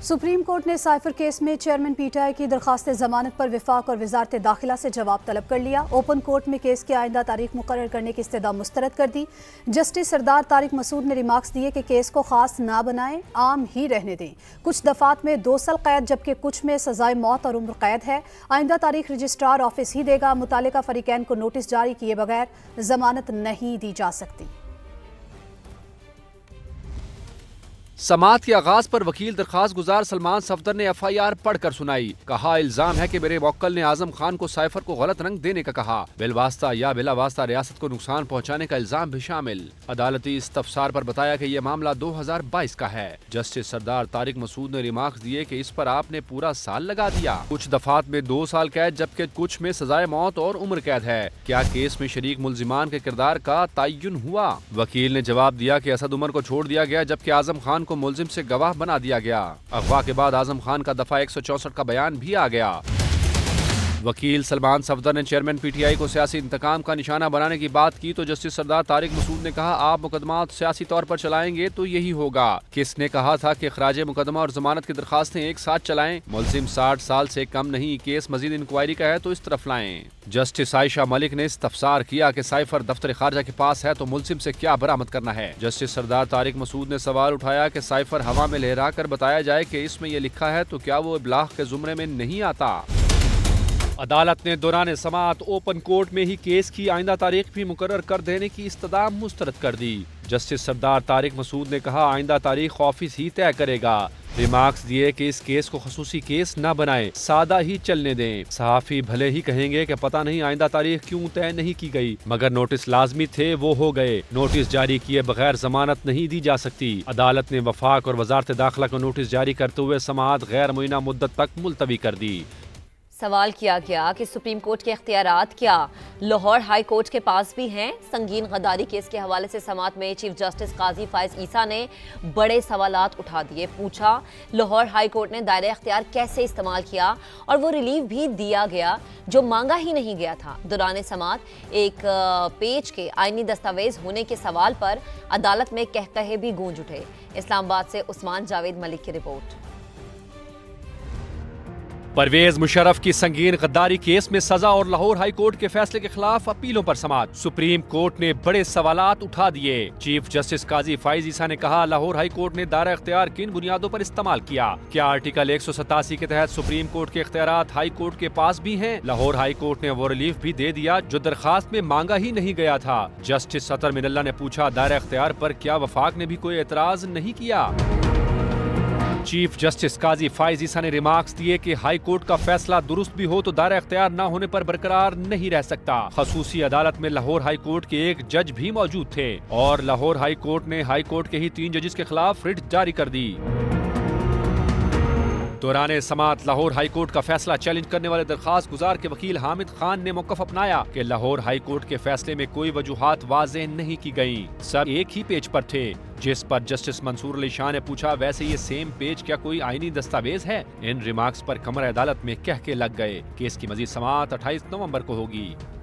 Supreme court ने cipher case में chairman PTI की दरखास्त जमानत पर विफाक और वजारत दाखिला से जवाब तलब कर लिया। ओपन कोर्ट में केस की आइंदा तारीख मुकर्रर करने की इस्तदा मुस्तरद कर दी। जस्टिस सरदार तारिक मसूद ने रिमार्क्स दिए कि केस को खास ना बनाएं, आम ही रहने दें। कुछ दफात में 2 साल कैद जबकि कुछ में सजाए मौत और उम्र कैद है। आइंदा तारीख रजिस्ट्रार ऑफिस ही देगा। मुतालिका फरीकैन को नोटिस जारी किए बगैर जमानत नहीं दी जा सकती। समाअत के आगाज पर वकील दरखास्त गुजार सलमान सफदर ने FIR पढ़कर सुनाई। कहा, इल्जाम है कि मेरे मुवक्किल ने आजम खान को साइफर को गलत रंग देने का कहा। बिलवास्ता या बिलावास्ता रियासत को नुकसान पहुंचाने का इल्जाम भी शामिल। अदालती इस्तफसार पर बताया कि यह मामला 2022 का है। जस्टिस सरदार तारिक मसूद ने रिमार्क्स दिए कि इस पर आपने पूरा साल लगा दिया। कुछ दफात में 2 साल कैद जबकि कुछ में सजाए मौत और उम्र कैद है। क्या केस में शरीक मुल्जिमान के किरदार का तयन हुआ? वकील ने जवाब दिया कि असद उमर को छोड़ दिया गया जबकि आजम खान को मुल्जिम से गवाह बना दिया गया। अगवा के बाद आजम खान का दफा 164 का बयान भी आ गया। वकील सलमान सफदर ने चेयरमैन पीटीआई को सियासी इंतकाम का निशाना बनाने की बात की तो जस्टिस सरदार तारिक मसूद ने कहा, आप मुकदमा सियासी तौर पर चलाएंगे तो यही होगा। किसने कहा था कि खराज मुकदमा और जमानत की दरखास्तें एक साथ चलाएं? मुल्जिम 60 साल से कम नहीं, केस मजीद इंक्वायरी का है तो इस तरफ लाएं। जस्टिस आयशा मलिक ने इस्तफसार किया कि साइफर दफ्तर खारजा के पास है तो मुल्जिम से क्या बरामद करना है। जस्टिस सरदार तारिक मसूद ने सवाल उठाया कि साइफर हवा में लहरा कर बताया जाए कि इसमें यह लिखा है तो क्या वो इब्लाग के जुमरे में नहीं आता? अदालत ने दौरान समाअत ओपन कोर्ट में ही केस की आइंदा तारीख भी मुकर्रर कर देने की इस्तदा मुस्तरद कर दी। जस्टिस सरदार तारिक मसूद ने कहा, आइंदा तारीख ऑफिस ही तय करेगा। रिमार्क्स दिए कि इस केस को खसूसी केस न बनाएं, सादा ही चलने दें। सहाफी भले ही कहेंगे कि पता नहीं आइंदा तारीख क्यों तय नहीं की गई, मगर नोटिस लाजमी थे, वो हो गए। नोटिस जारी किए बगैर जमानत नहीं दी जा सकती। अदालत ने वफाक और वजारत दाखिला को नोटिस जारी करते हुए समाअत गैर मुइना मुद्दत तक मुलतवी कर दी। सवाल किया गया कि सुप्रीम कोर्ट के इख्तियारात क्या लाहौर हाई कोर्ट के पास भी हैं? संगीन गद्दारी केस के हवाले से समाअत में चीफ जस्टिस काजी फायज ईसा ने बड़े सवालात उठा दिए। पूछा, लाहौर हाई कोर्ट ने दायरे इख्तियार कैसे इस्तेमाल किया और वो रिलीफ भी दिया गया जो मांगा ही नहीं गया था। दौरान समाअत एक पेज के आईनी दस्तावेज होने के सवाल पर अदालत में कहकहे भी गूंज उठे। इस्लामाबाद से उस्मान जावेद मलिक की रिपोर्ट। परवेज मुशर्रफ की संगीन गद्दारी केस में सजा और लाहौर हाई कोर्ट के फैसले के खिलाफ अपीलों पर समाअत। सुप्रीम कोर्ट ने बड़े सवालात उठा दिए। चीफ जस्टिस काजी फायज ईसा ने कहा, लाहौर हाई कोर्ट ने दायरा इख्तियार किन बुनियादों पर इस्तेमाल किया? क्या आर्टिकल 187 के तहत सुप्रीम कोर्ट के इख्तियारात हाई कोर्ट के पास भी हैं? लाहौर हाई कोर्ट ने वो रिलीफ भी दे दिया जो दरखास्त में मांगा ही नहीं गया था। जस्टिस सतर मिनल्ला ने पूछा, दायरा इख्तियार पर क्या वफाक ने भी कोई एतराज नहीं किया? चीफ जस्टिस काजी फायज ईसा ने रिमार्क्स दिए कि हाई कोर्ट का फैसला दुरुस्त भी हो तो दायरा इख्तियार न होने पर बरकरार नहीं रह सकता। खसूसी अदालत में लाहौर हाई कोर्ट के एक जज भी मौजूद थे और लाहौर हाई कोर्ट ने हाई कोर्ट के ही 3 जजेस के खिलाफ रिट जारी कर दी। दौरान समाअत लाहौर हाई कोर्ट का फैसला चैलेंज करने वाले दरखास्त गुजार के वकील हामिद खान ने मौकफ अपनाया कि लाहौर हाई कोर्ट के फैसले में कोई वजूहात वाज़ेह नहीं की गयी। सब एक ही पेज पर थे। जिस पर जस्टिस मंसूर अली शाह ने पूछा, वैसे ये सेम पेज क्या कोई आईनी दस्तावेज है? इन रिमार्क्स पर कमर अदालत में कह के लग गए। केस की मजीद समाअत 28 नवंबर को होगी।